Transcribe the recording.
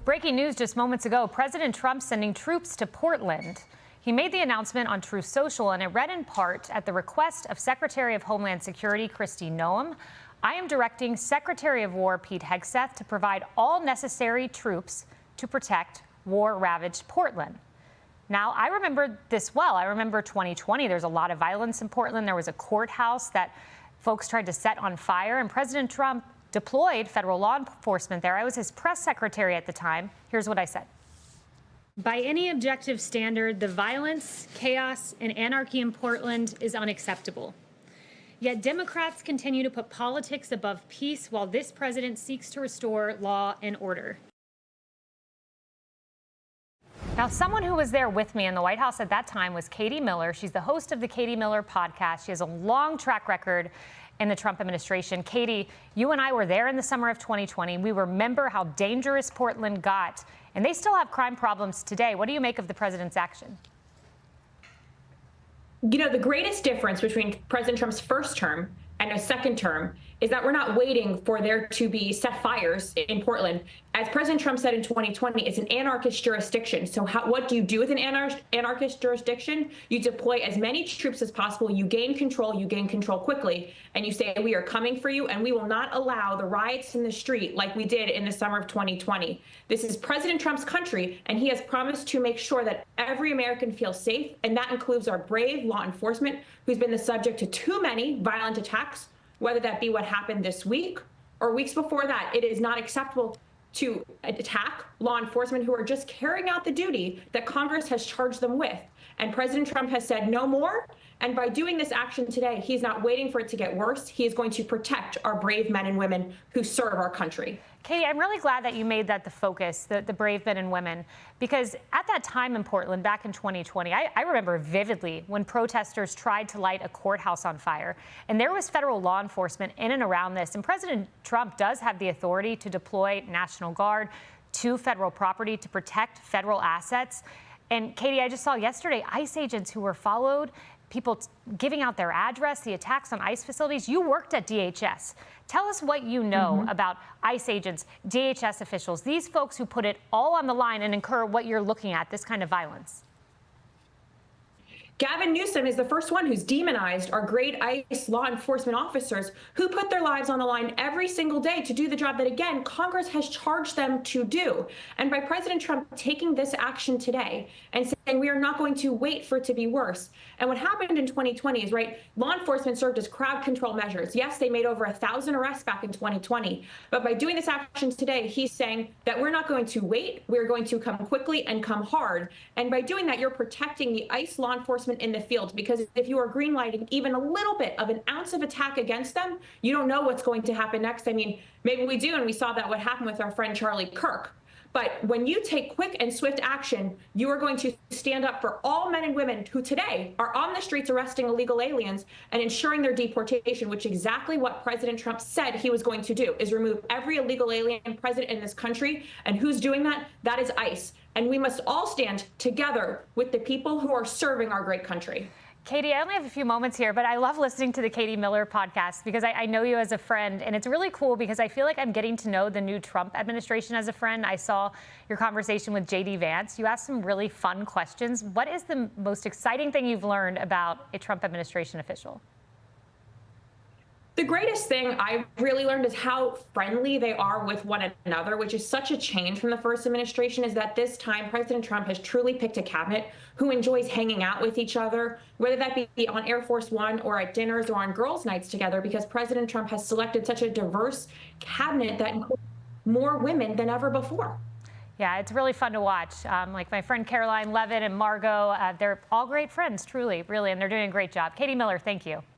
Breaking news just moments ago, President Trump sending troops to Portland. He made the announcement on Truth Social, and it read in part at the request of Secretary of Homeland Security Kristi Noem. I am directing Secretary of War Pete Hegseth to provide all necessary troops to protect war-ravaged Portland. Now, I remember this well. I remember 2020. There's a lot of violence in Portland. There was a courthouse that folks tried to set on fire, and President Trump deployed federal law enforcement there. I was his press secretary at the time. Here's what I said. By any objective standard, the violence, chaos, and anarchy in Portland is unacceptable. Yet Democrats continue to put politics above peace while this president seeks to restore law and order. Now, someone who was there with me in the White House at that time was Katie Miller. She's the host of the Katie Miller podcast. She has a long track record in the Trump administration. Katie, you and I were there in the summer of 2020. We remember how dangerous Portland got, and they still have crime problems today. What do you make of the president's action? You know, the greatest difference between President Trump's first term and a second term is that we're not waiting for there to be set fires in Portland. As President Trump said in 2020, it's an anarchist jurisdiction. So what do you do with an anarchist jurisdiction? You deploy as many troops as possible. You gain control quickly, and you say, we are coming for you, and we will not allow the riots in the street like we did in the summer of 2020. This is President Trump's country, and he has promised to make sure that every American feels safe, and that includes our brave law enforcement, who's been the subject to too many violent attacks, whether that be what happened this week or weeks before that. It is not acceptable to attack law enforcement who are just carrying out the duty that Congress has charged them with. And President Trump has said no more. And by doing this action today, he's not waiting for it to get worse. He is going to protect our brave men and women who serve our country. Katie, I'm really glad that you made that the focus, the brave men and women, because at that time in Portland back in 2020, I remember vividly when protesters tried to light a courthouse on fire, and there was federal law enforcement in and around this. And President Trump does have the authority to deploy National Guard to federal property to protect federal assets. And Katie, I just saw yesterday ICE agents who were followed, people giving out their address, the attacks on ICE facilities. You worked at DHS. Tell us what you know about ICE agents, DHS officials, these folks who put it all on the line and incur what you're looking at, this kind of violence. Gavin Newsom is the first one who's demonized our great ICE law enforcement officers who put their lives on the line every single day to do the job that, again, Congress has charged them to do. And by President Trump taking this action today and saying we are not going to wait for it to be worse. And what happened in 2020 is, right, law enforcement served as crowd control measures. Yes, they made over 1,000 arrests back in 2020. But by doing this action today, he's saying that we're not going to wait. We're going to come quickly and come hard. And by doing that, you're protecting the ICE law enforcement in the field, because if you are greenlighting even a little bit of an ounce of attack against them, you don't know what's going to happen next. I mean, maybe we do, and we saw that what happened with our friend Charlie Kirk. But when you take quick and swift action, you are going to stand up for all men and women who today are on the streets arresting illegal aliens and ensuring their deportation, which is exactly what President Trump said he was going to do, is remove every illegal alien present in this country. And who's doing that? That is ICE. And we must all stand together with the people who are serving our great country. Katie, I only have a few moments here, but I love listening to the Katie Miller podcast because I know you as a friend, and it's really cool because I feel like I'm getting to know the new Trump administration as a friend. I saw your conversation with J.D. Vance. You asked some really fun questions. What is the most exciting thing you've learned about a Trump administration official? The greatest thing I really learned is how friendly they are with one another, which is such a change from the first administration, is that this time President Trump has truly picked a cabinet who enjoys hanging out with each other, whether that be on Air Force One or at dinners or on girls' nights together, because President Trump has selected such a diverse cabinet that includes more women than ever before. Yeah, it's really fun to watch. Like my friend Caroline Levitt and Margot, they're all great friends, truly, really, and they're doing a great job. Katie Miller, thank you.